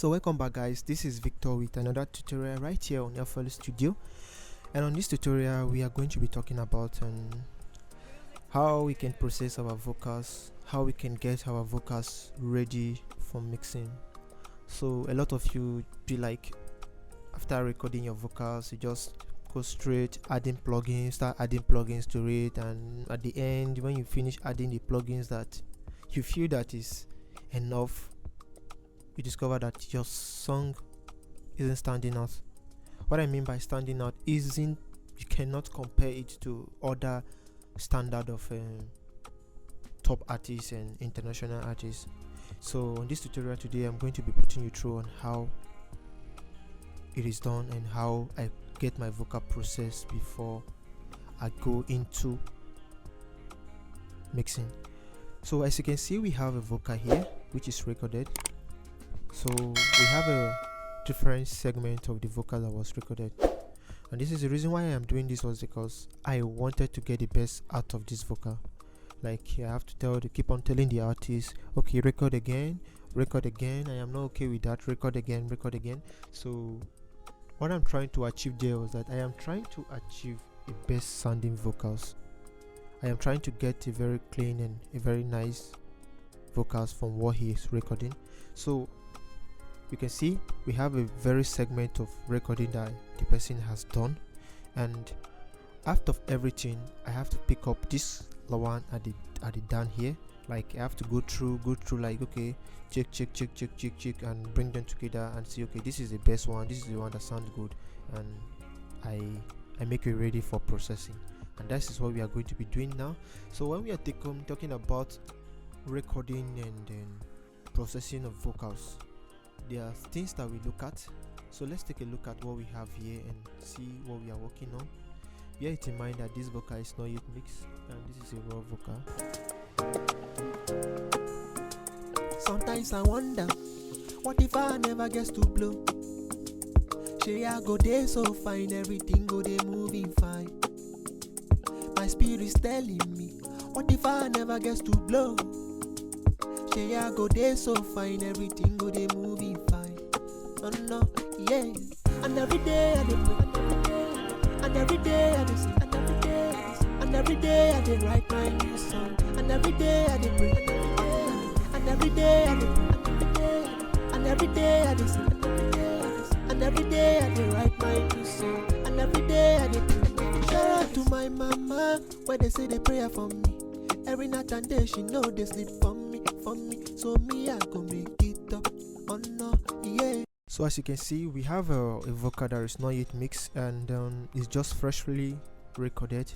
So welcome back guys, this is Victor with another tutorial right here on FL Studio. And on this tutorial we are going to be talking about how we can process our vocals, how we can get our vocals ready for mixing. So a lot of you be like, after recording your vocals you just go straight adding plugins, start adding plugins to it, and at the end when you finish adding the plugins that you feel that is enough, you discover that your song isn't standing out. What I mean by standing out isn't, you cannot compare it to other standard of top artists and international artists. So on this tutorial today I'm going to be putting you through on how it is done and how I get my vocal process before I go into mixing. So as you can see, we have a vocal here which is recorded. So we have a different segment of the vocal that was recorded, and this is the reason why I am doing this was because I wanted to get the best out of this vocal. Like I have to keep on telling the artist, okay, record again, I am not okay with that, record again. So what I'm trying to achieve there was that I am trying to achieve the best sounding vocals. I am trying to get a very clean and a very nice vocals from what he is recording. So you can see we have a very segment of recording that the person has done, and after everything I have to pick up this one at the down here. Like I have to go through like, okay, check and bring them together and see, okay, this is the best one, this is the one that sounds good, and I make it ready for processing. And that is what we are going to be doing now. So when we are talking about recording and processing of vocals, there are things that we look at. So let's take a look at what we have here and see what we are working on. Bear it in mind that this vocal is not yet mixed and this is a raw vocal. Sometimes I wonder, what if I never gets to blow? Say I go there so fine, everything go there moving fine. My spirit is telling me, what if I never gets to blow? Say I go there so fine, everything go there moving fine. Oh no, yeah. And every day I dey pray, and every day I dey sing, and every day I dey write my new song, and every day I dey pray, and every day I dey pray, and every day I dey sing, and every day I dey write my new song, and every day I dey pray. Shout out to my mama, where they say they pray for me. Every night and day she know they sleep for me. So me I go make it up. Oh no, yeah. So as you can see, we have a vocal that is not yet mixed and it's just freshly recorded.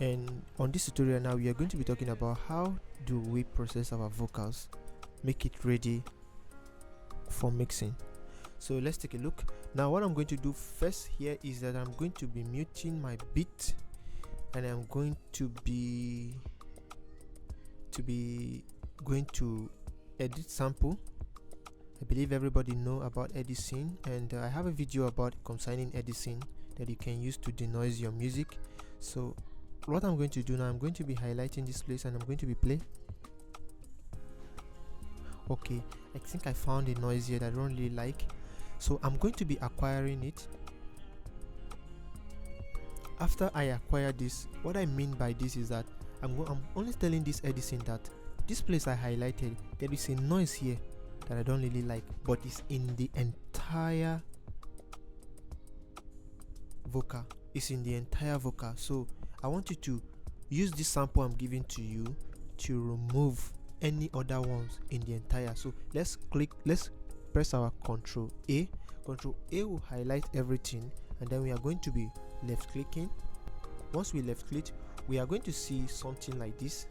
And on this tutorial now we are going to be talking about how do we process our vocals, make it ready for mixing. So let's take a look. Now what I'm going to do first here is that I'm going to be muting my beat, and I'm going to be going to edit sample. I believe everybody know about editing, and I have a video about concerning editing that you can use to denoise your music. So what I'm going to do now, I'm going to be highlighting this place and I'm going to be play. Okay, I think I found a noise here that I don't really like, so I'm going to be acquiring it. After I acquire this, what I mean by this is that I'm only telling this editing that this place I highlighted, there is a noise here that I don't really like, but it's in the entire vocal. So I want you to use this sample I'm giving to you to remove any other ones in the entire. So let's press our Control A will highlight everything, and then we are going to be left clicking. Once we left click, we are going to see something like this.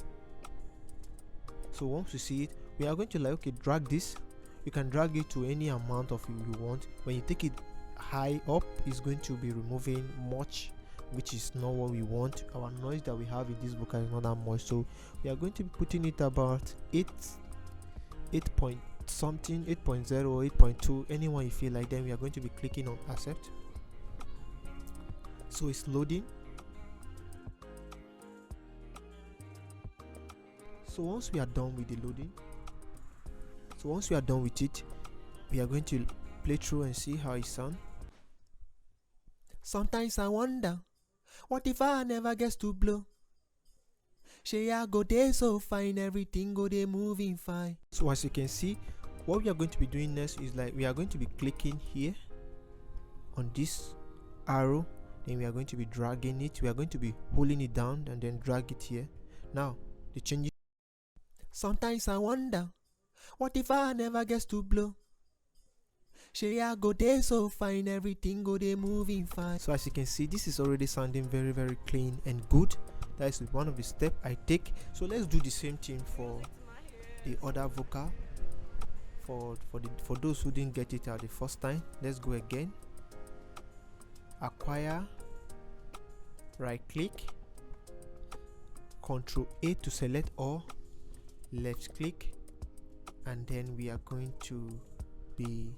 So once you see it, we are going to like, okay, drag this. You can drag it to any amount of you want. When you take it high up, it's going to be removing much, which is not what we want. Our noise that we have in this vocal is not that much, so we are going to be putting it about 8 point something, 8.0 or 8.2, anyone you feel like. Then we are going to be clicking on accept. So it's loading. So once we are done with the loading, So once we are done with it, we are going to play through and see how it sounds. Sometimes I wonder, what if I never gets to blow? Shey I go dey so fine, everything go dey moving fine. So as you can see, what we are going to be doing next is like we are going to be clicking here on this arrow, then we are going to be dragging it. We are going to be holding it down and then drag it here. Now the changes. Sometimes I wonder, what if I never gets to blow? Shey I go dey so fine, everything go dey moving fine. So as you can see, this is already sounding very, very clean and good. That is one of the steps I take. So let's do the same thing for the other vocal. For those who didn't get it at the first time, let's go again. Acquire, right click, Ctrl A to select all, left click, and then we are going to be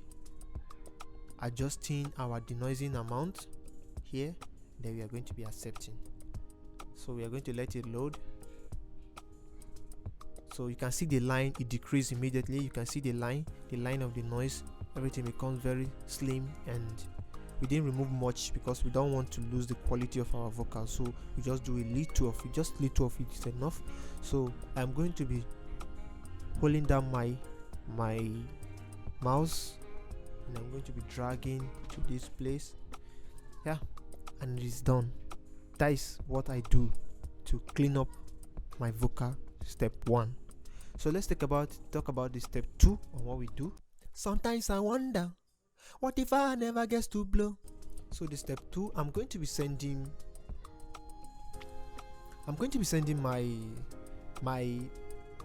adjusting our denoising amount here. Then we are going to be accepting. So we are going to let it load. So you can see the line, it decreases immediately. You can see the line of the noise, everything becomes very slim, and we didn't remove much because we don't want to lose the quality of our vocal. So we just do a little of it, just little of it is enough. So I'm going to be holding down my mouse, and I'm going to be dragging to this place, yeah, and it is done. That is what I do to clean up my vocal, step 1. So let's talk about the step 2 on what we do. Sometimes I wonder, what if I never gets to blow? So the step 2, I'm going to be sending my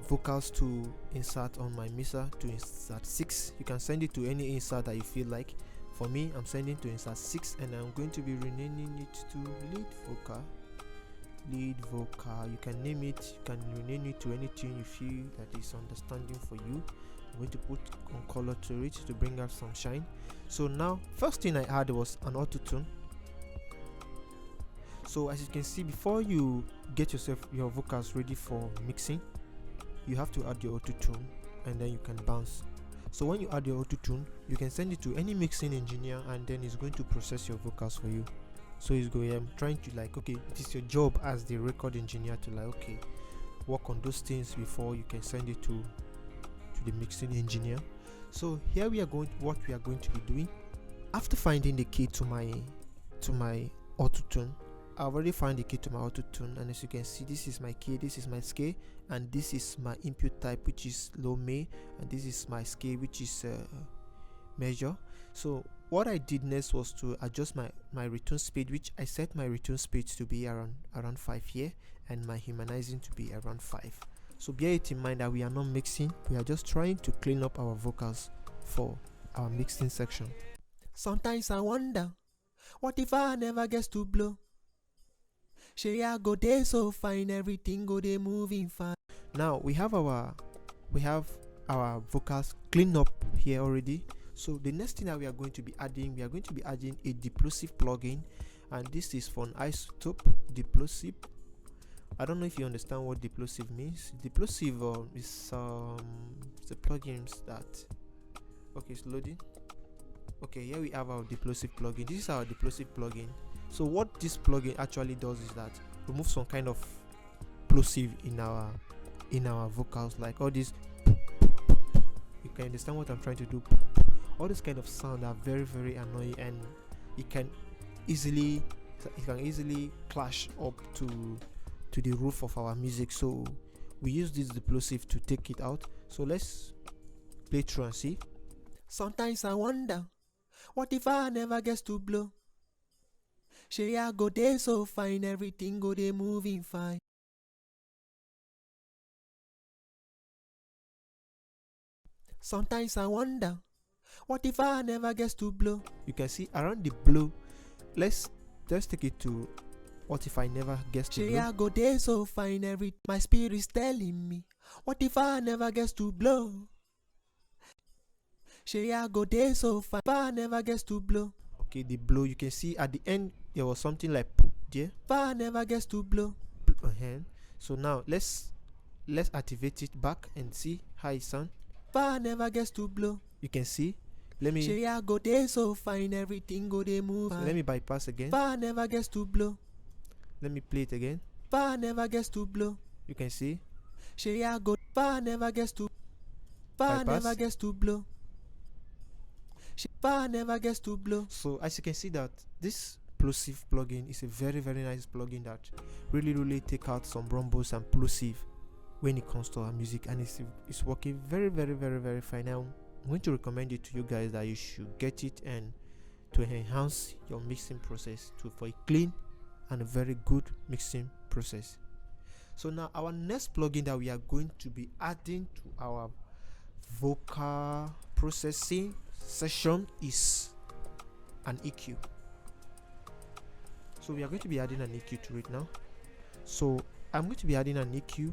vocals to insert on my mixer to insert 6. You can send it to any insert that you feel like. For me, I'm sending to insert 6, and I'm going to be renaming it to lead vocal. You can name it, you can rename it to anything you feel that is understanding for you. I'm going to put on color to it to bring out some shine. So now, first thing I had was an auto-tune. So as you can see, before you get your vocals ready for mixing, you have to add your auto-tune, and then you can bounce. So when you add your auto-tune, you can send it to any mixing engineer, and then it's going to process your vocals for you. So it's going, I'm trying to like, okay, it is your job as the record engineer to like, okay, work on those things before you can send it to the mixing engineer. So here we are going, what we are going to be doing after finding the key to my auto-tune. I already found the key to my auto-tune, and as you can see, this is my key, this is my scale, and this is my input type, which is low may, and this is my scale, which is major. So what I did next was to adjust my return speed, which I set my return speed to be around 5 here, and my humanizing to be around 5. So bear it in mind that we are not mixing, we are just trying to clean up our vocals for our mixing section. Sometimes I wonder, what if I never gets to blow? Shey I go dey so fine, everything go dey moving fine. Now we have our vocals cleaned up here already. So the next thing that we are going to be adding a Diplosive plugin, and this is for an iZotope Diplosive. I don't know if you understand what Diplosive means. Diplosive is the plugins that, okay, it's loading. Okay, here we have our Diplosive plugin. This is our Diplosive plugin. So what this plugin actually does is that remove some kind of plosive in our vocals, like all this. You can understand what I'm trying to do. All this kind of sound are very, very annoying, and it can easily clash up to the roof of our music. So we use this Diplosive to take it out. So let's play through and see. Sometimes I wonder, what if I never gets to blow? Shey I go dey so fine, everything go dey moving fine. Sometimes I wonder, what if I never gets to blow? You can see around the blow. Let's take it to what if I never gets to blow. Shey I go dey so fine, my spirit is telling me, what if I never gets to blow? Shey I go dey so fine, if I never gets to blow. Okay, the blow, you can see at the end there was something like there. If I never gets to blow. So now let's activate it back and see how it sounds. If I never gets to blow. You can see let me Say I go there so fine, everything go they move. let me bypass again. Fire never gets to blow. Let me play it again. Fire never gets to blow. You can see Say I go. Fire never gets to. Fire bypass. never gets to blow. Fire never gets to blow. So as you can see that this plosive plugin is a very nice plugin that really take out some rumbles and plosive when it comes to our music, and it's working very fine. Now I'm going to recommend it to you guys that you should get it and to enhance your mixing process for a clean and a very good mixing process. So now our next plugin that we are going to be adding to our vocal processing session is an EQ. So we are going to be adding an EQ to it now. So I'm going to be adding an EQ,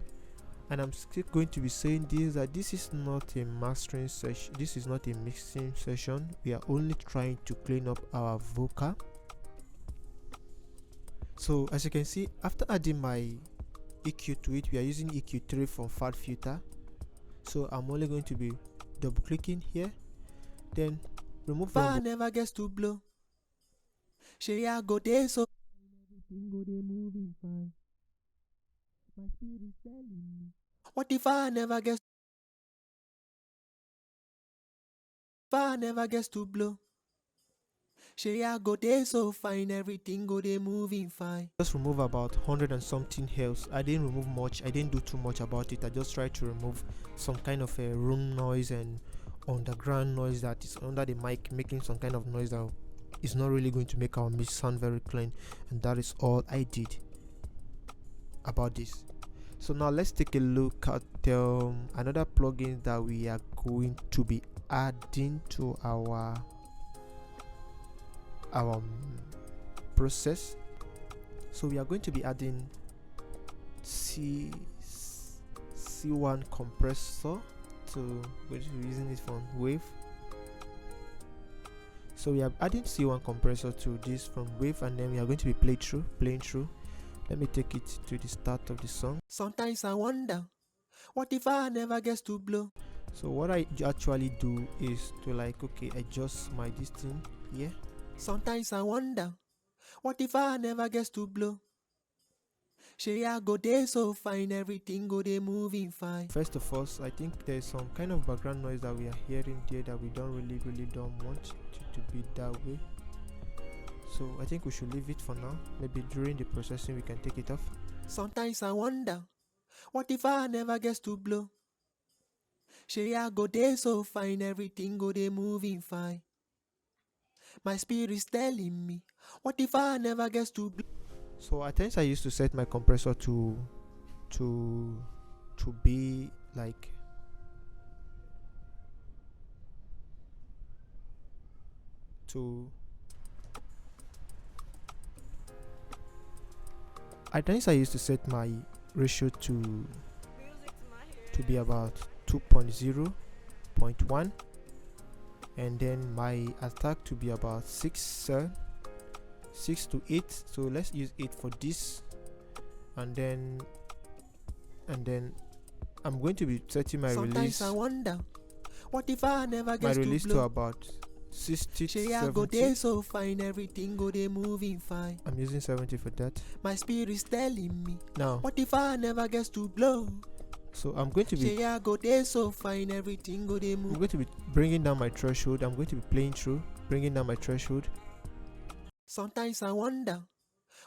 and I'm still going to be saying this, that this is not a mastering session, this is not a mixing session. We are only trying to clean up our vocal. So as you can see, after adding my EQ to it, we are using EQ3 from FabFilter. So I'm only going to be double clicking here, then remove Fire never gets to blow. Say I go there so everything go they moving fine. My spirit is telling me. What if I never gets? Fire never gets to blow. Say I go there so fine, everything go they moving fine. Just remove about 100 and something hertz. I didn't remove much, I didn't do too much about it. I just tried to remove some kind of a room noise and underground noise that is under the mic, making some kind of noise that is not really going to make our mix sound very clean, and that is all I did about this. So now let's take a look at another plugin that we are going to be adding to our process. So we are going to be adding C1 compressor to, we're using it from Wave. So we are adding C1 compressor to this from Wave, and then we are going to be playing through. Let me take it to the start of the song. Sometimes I wonder, what if I never gets to blow? So what I actually do is to adjust my distance here. Sometimes I wonder, what if I never gets to blow? Say I go there so fine, everything go they moving fine. First of all, I think there's some kind of background noise that we are hearing there that we don't really don't want to be that way. So I think we should leave it for now. Maybe during the processing we can take it off. Sometimes I wonder, what if I never gets to blow? Say I go there so fine, everything go they moving fine. My spirit is telling me, what if I never gets to blow? So at times I used to set my compressor to be like at times I used to set my ratio to be about 2.0.1, and then my attack to be about 6 to 8. So let's use 8 for this, and then I'm going to be setting my release. Sometimes I wonder, what if I never get my release to blow? to about 60 to Say I 70. go there so fine, everything go they moving fine. I'm using 70 for that. My spirit is telling me, Now, what if I never gets to blow? so I'm going to be Say I go there so fine, everything go they I'm move. going to be bringing down my threshold. I'm going to be playing through, bringing down my threshold. Sometimes I wonder,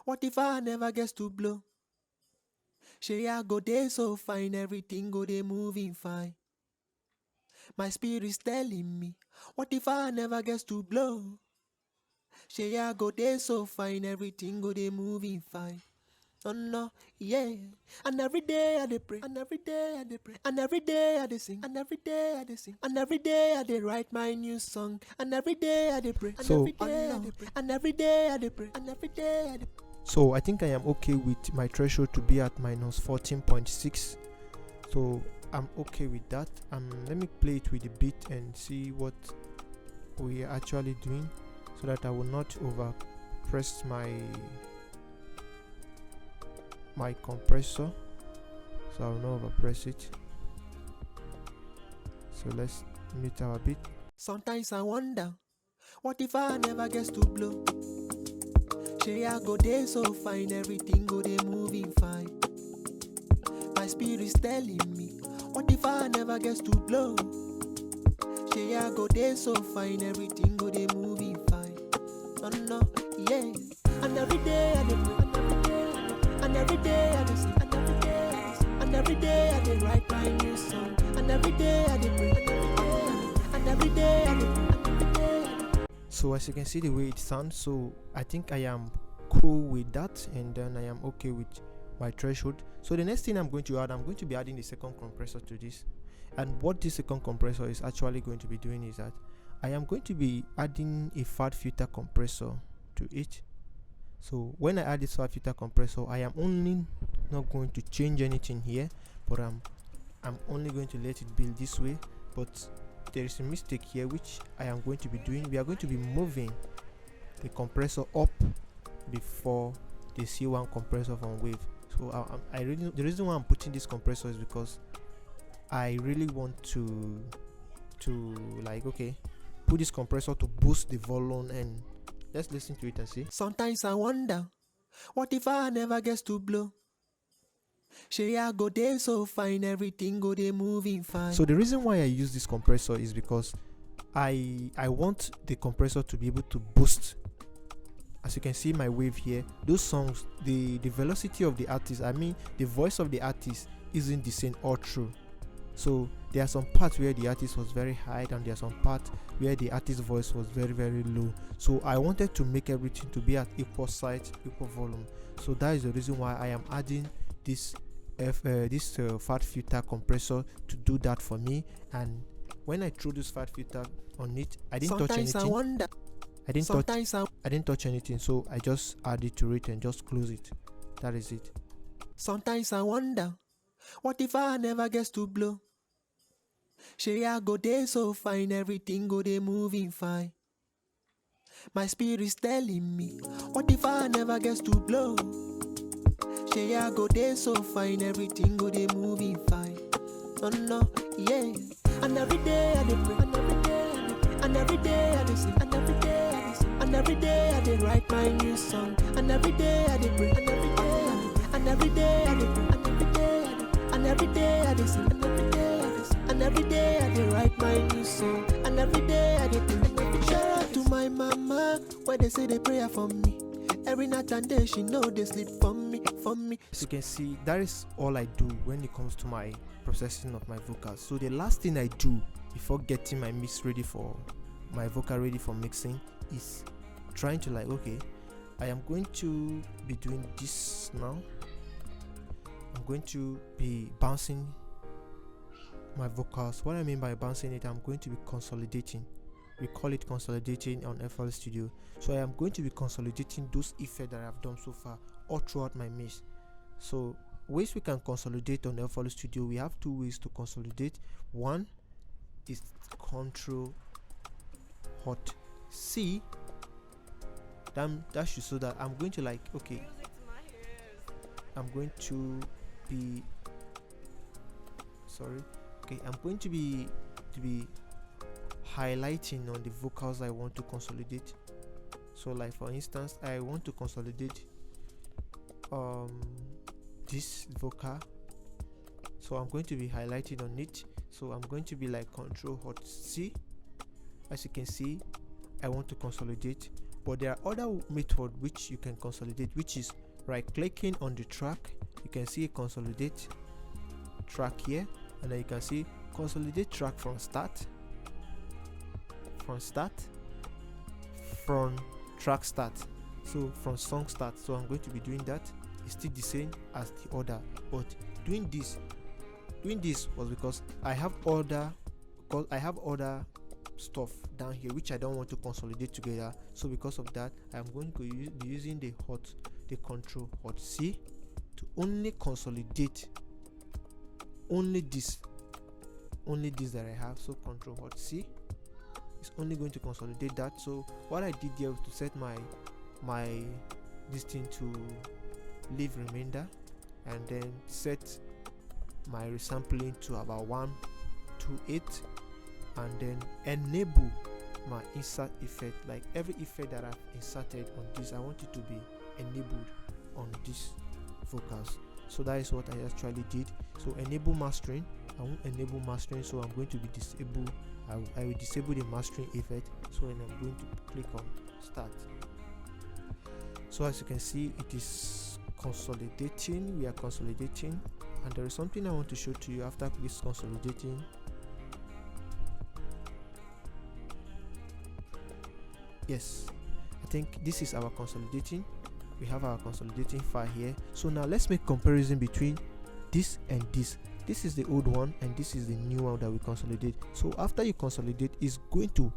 what if I never gets to blow? Say I go there so fine, everything go they moving fine. My spirit is telling me, what if I never gets to blow? Say I go there so fine, everything go they moving fine. Oh no, yeah. And every day I dey pray, and every day I dey pray, and every day I dey sing, and every day I dey sing, and every day I dey write my new song, and every day I dey pray, and So- every day I dey pray, and every day I dey pray, and every day I dey. So I think I am okay with my threshold to be at minus 14.6. So I'm okay with that. Let me play it with the beat and see what we are actually doing, so that I will not overpress my compressor. So I will not overpress it. So let's mute our beat. Sometimes I wonder, what if I never gets to blow? Say I go there so fine, everything go there moving fine. My spirit's telling me, what if I never gets to blow? Say I go there so fine, everything go there moving fine. No, no, yeah. And every day I dey pray, and every day I dey sing, and every day I dey sing, and every day I dey write my new song, and every day I dey pray, and every day I dey pray, and every day I dey. So as you can see the way it sounds, so I think I am cool with that, and then I am okay with my threshold. So the next thing I'm going to add, I'm going to be adding the second compressor to this. And what this second compressor is actually going to be doing is that I am going to be adding a fat filter compressor to it. So when I add this fat filter compressor, I am only not going to change anything here, but I'm only going to let it build this way. But there is a mistake here which I am going to be doing. We are going to be moving the compressor up before the C1 compressor from Wave. So the reason why I'm putting this compressor is because I really want to like, okay, put this compressor to boost the volume, and let's listen to it and see. Sometimes I wonder, what if I never gets to blow? Say I go there so fine, everything go there moving fine. So the reason why I use this compressor is because I want the compressor to be able to boost. As you can see my wave here, those songs, the velocity of the artist, I mean the voice of the artist isn't the same all through. So there are some parts where the artist was very high, and there are some parts where the artist's voice was very, very low. So I wanted to make everything to be at equal size, equal volume. So that is the reason why I am adding this fat filter compressor to do that for me. And when I threw this fat filter on it, I didn't touch anything. I didn't touch anything, so I just added to it and just close it. That is it. Sometimes I wonder, what if I never gets to blow? Say I go there so fine, everything go there moving fine. My spirit's telling me, what if I never gets to blow? Say I go there so fine, everything go there moving fine. No, no, yeah. And every day I dey pray, and every day I dey pray, and every day I dey sing, and every day I dey sing, and every day I dey write my new song, and every day I dey pray, and every day I dey, and every day I dey pray, and every day I dey, and every day I dey sing, and every day I dey sing, and every day I dey write my new song, and every day I dey pray. Shout out to my mama, where they say they pray for me. Every night and day she know they sleep for me, for me. So you can see that is all I do when it comes to my processing of my vocals. So the last thing I do before getting my mix ready for my vocal ready for mixing is trying to, like, okay, I am going to be doing this now. I'm going to be bouncing my vocals. What I mean by bouncing it, I'm going to be consolidating. We call it consolidating on FL Studio. So I am going to be consolidating those effects that I've done so far all throughout my mix. So ways we can consolidate on FL Studio, we have two ways to consolidate. One is Control Hot C. That should, so that I'm going to, like, okay, I'm going to be highlighting on the vocals I want to consolidate. So, like, for instance, I want to consolidate this vocal, so I'm going to be highlighting on it. So I'm going to be like Control Hot C. As you can see, I want to consolidate, but there are other methods which you can consolidate, which is right clicking on the track. You can see consolidate track here, and then you can see consolidate track from track start, so from song start. So I'm going to be doing that. It's still the same as the other, but doing this was because I have other stuff down here which I don't want to consolidate together. So because of that, I'm going to be using the Control Hot C to only consolidate only this that I have. So Control Hot C is only going to consolidate that. So what I did here was to set my this thing to leave remainder, and then set my resampling to about 128, and then enable my insert effect. Like every effect that I've inserted on this, I want it to be enabled on these vocals. So that is what I actually did. So enable mastering, I won't enable mastering, so I'm going to be disable. I will disable the mastering effect. So then I'm going to click on start. So as you can see, it is consolidating. We are consolidating, and there is something I want to show to you after this consolidating. Yes, I think this is our consolidating. We have our consolidating file here. So now let's make comparison between this and this. This is the old one and this is the new one that we consolidate. So after you consolidate, it's going to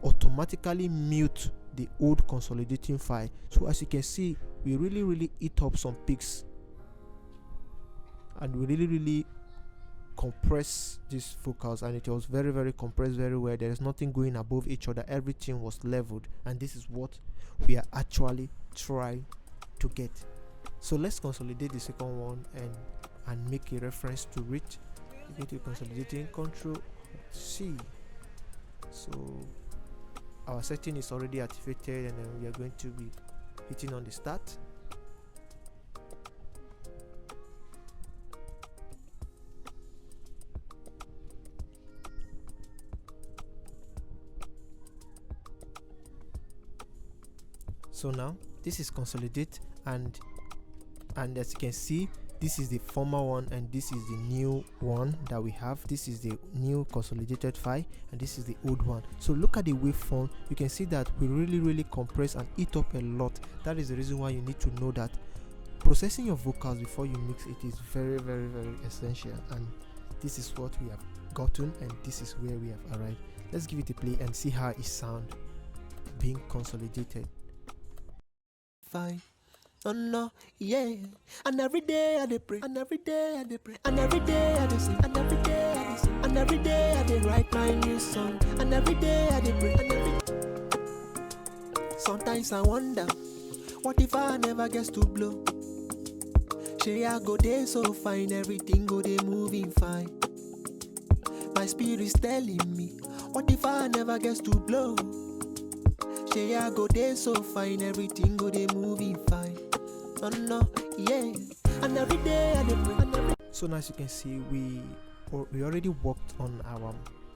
automatically mute the old consolidating file. So as you can see, we really eat up some pics, and we really compress these vocals, and it was very compressed very well. There is nothing going above each other, everything was leveled, and this is what we are actually trying to get. So let's consolidate the second one and make a reference to it. Go to consolidating, Control C. So our setting is already activated, and then we are going to be hitting on the start. So now this is consolidate, and as you can see, this is the former one and this is the new one that we have. This is the new consolidated file and this is the old one. So look at the waveform. You can see that we really compress and eat up a lot. That is the reason why you need to know that processing your vocals before you mix it is very essential, and this is what we have gotten, and this is where we have arrived. Let's give it a play and see how it sounds being consolidated. Fine. Oh no, yeah. And every day I dey pray, and every day I dey pray, and every day I dey sing, and every day I dey sing, and every day I dey write my new song, and every day I dey pray, and every. Sometimes I wonder, what if I never get to blow? Say I go dey so fine, everything go dey moving fine. My spirit's telling me, what if I never get to blow? Say I go dey so fine, everything go dey moving fine. Oh no, yeah. And every day I dey pray, and every. So now as you can see, we already worked on our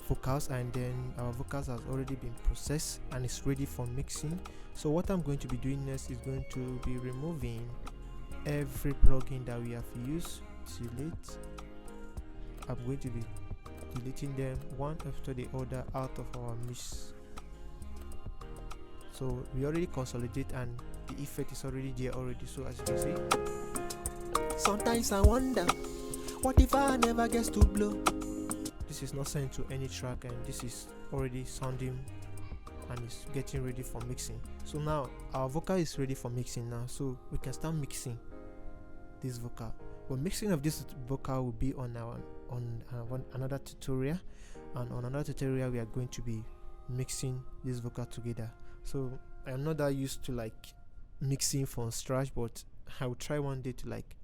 vocals, and then our vocals has already been processed and it's ready for mixing. So what I'm going to be doing next is going to be removing every plugin that we have used. Delete. I'm going to be deleting them one after the other out of our mix. So we already consolidate and the effect is already there already. So as you can see, sometimes I wonder, what if I never get to blow? This is not sent to any track, and this is already sounding and it's getting ready for mixing. So now our vocal is ready for mixing now, so we can start mixing this vocal. But mixing of this vocal will be on another tutorial, and on another tutorial we are going to be mixing this vocal together. So I'm not that used to like mixing from scratch, but I will try one day to like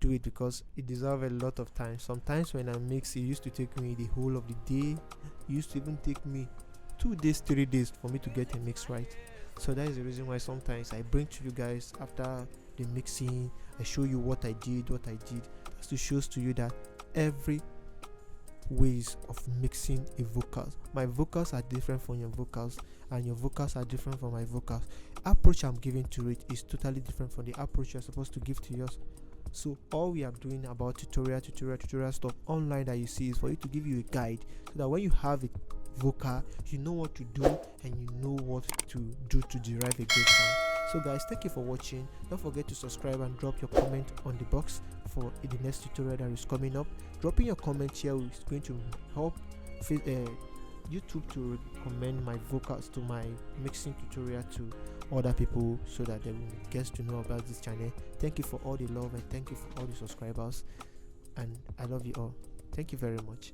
do it because it deserves a lot of time. Sometimes when I mix, it used to take me the whole of the day. It used to even take me 2 days, 3 days for me to get a mix right. So that is the reason why sometimes I bring to you guys after the mixing, I show you what I did, just to show to you that every ways of mixing a vocals. My vocals are different from your vocals, and your vocals are different from my vocals. Approach I'm giving to it is totally different from the approach you're supposed to give to yours. So all we are doing about tutorial stuff online that you see is for you to give you a guide, so that when you have a vocal, you know what to do and you know what to do to derive a great sound. So guys, thank you for watching. Don't forget to subscribe and drop your comment on the box for the next tutorial that is coming up. Dropping your comment here is going to help YouTube to recommend my vocals to my mixing tutorial to other people, so that they will get to know about this channel. Thank you for all the love and thank you for all the subscribers, and I love you all. Thank you very much.